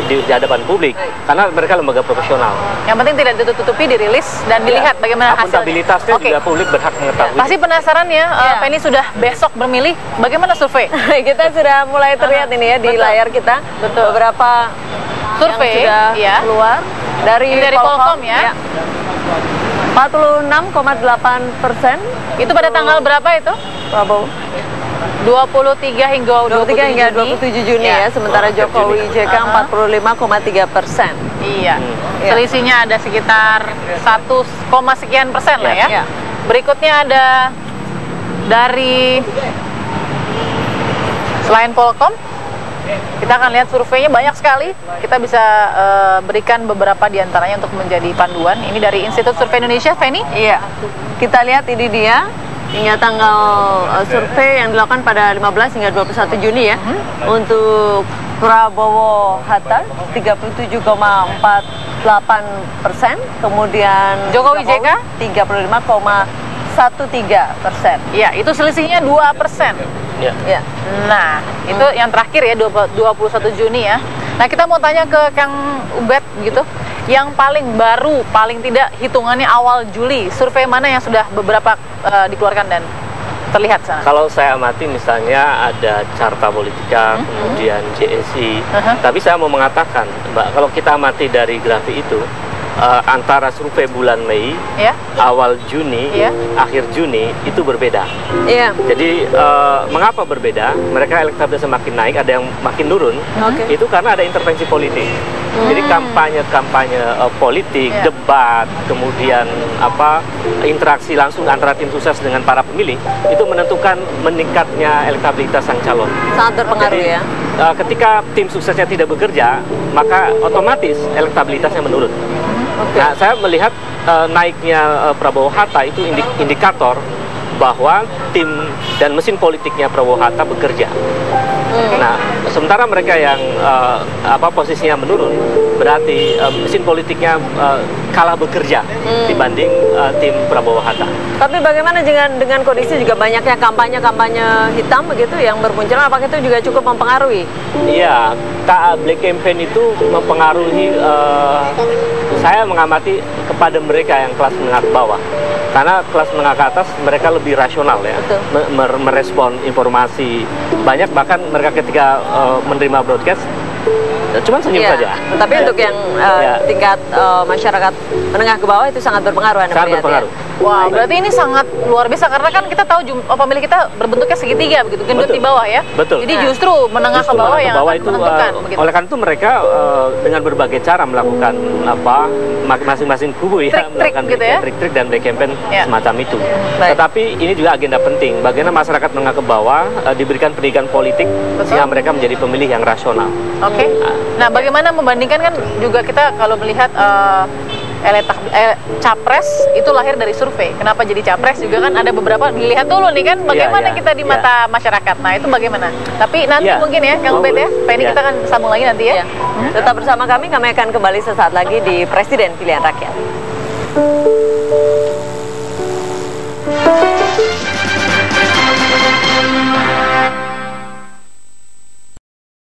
di hadapan publik, karena mereka lembaga profesional. Yang penting tidak ditutupi, dirilis dan dilihat bagaimana hasilnya. Akuntabilitasnya juga publik berhak mengetahui. Pasti penasaran ya, Penny sudah besok bermilih, bagaimana survei? Kita sudah mulai terlihat ini ya di layar kita. Betul. Beberapa survei yang sudah keluar dari Polkom ya. 46,8%. Itu pada tanggal berapa itu? Prabowo. 23 hingga 27 Juni ya. Sementara Jokowi JK 45,3%. Iya. Selisihnya ada sekitar 1, sekian persen lah ya. Berikutnya ada dari selain Polkom, kita akan lihat surveinya banyak sekali. Kita bisa berikan beberapa diantaranya untuk menjadi panduan. Ini dari Institut Survei Indonesia, Penny. Iya. Kita lihat ini dia hingga tanggal survei yang dilakukan pada 15 hingga 21 Juni ya. Untuk Prabowo Hatta 37,48%, kemudian Jokowi JK 35,13%. Ya, itu selisihnya 2%. Ya. Nah, itu yang terakhir ya, 21 Juni ya. Nah, kita mau tanya ke Kang Ubed gitu, yang paling baru, paling tidak hitungannya awal Juli, survei mana yang sudah beberapa dikeluarkan dan terlihat sana? Kalau saya amati misalnya ada Carta Politika, kemudian JSI, tapi saya mau mengatakan, Mbak, kalau kita amati dari grafik itu, antara survei bulan Mei, awal Juni, akhir Juni itu berbeda. Jadi mengapa berbeda? Mereka elektabilitasnya makin naik, ada yang makin turun. Itu karena ada intervensi politik. Jadi kampanye politik, debat, kemudian interaksi langsung antara tim sukses dengan para pemilih itu menentukan meningkatnya elektabilitas sang calon. Sangat berpengaruh. Jadi, ya. Ketika tim suksesnya tidak bekerja, maka otomatis elektabilitasnya menurun. Nah, saya melihat naiknya Prabowo Hatta itu indikator bahwa tim dan mesin politiknya Prabowo Hatta bekerja. Nah, sementara mereka yang posisinya menurun, berarti mesin politiknya kalah bekerja dibanding tim Prabowo Hatta. Tapi bagaimana dengan kondisi juga banyaknya kampanye hitam begitu yang bermunculan, apakah itu juga cukup mempengaruhi? Iya, Black Campaign itu mempengaruhi. Saya mengamati kepada mereka yang kelas menengah ke bawah, karena kelas menengah ke atas mereka lebih rasional ya, merespon informasi banyak, bahkan mereka ketika menerima broadcast cuma senyum saja. Tapi untuk yang tingkat masyarakat menengah ke bawah itu sangat berpengaruh. Sangat berpengaruh. Wow, berarti ini sangat luar biasa karena kan kita tahu pemilih kita berbentuknya segitiga begitu, gendut di bawah ya. Betul. Jadi justru menengah ke bawah yang akan menentukan. Oleh karena itu mereka dengan berbagai cara melakukan masing-masing kubu ya, melakukan trik-trik dan Black Campaign semacam itu. Tetapi ini juga agenda penting, bagaimana masyarakat menengah ke bawah diberikan pendidikan politik sehingga mereka menjadi pemilih yang rasional. Nah, bagaimana membandingkan, kan juga kita kalau melihat capres itu lahir dari survei. Kenapa jadi capres juga kan ada beberapa dilihat dulu nih kan bagaimana kita di mata masyarakat. Nah, itu bagaimana? Tapi nanti mungkin ya Kang Ubed ya, Penny kita akan sambung lagi nanti ya. Tetap bersama kami akan kembali sesaat lagi di Presiden Pilihan Rakyat.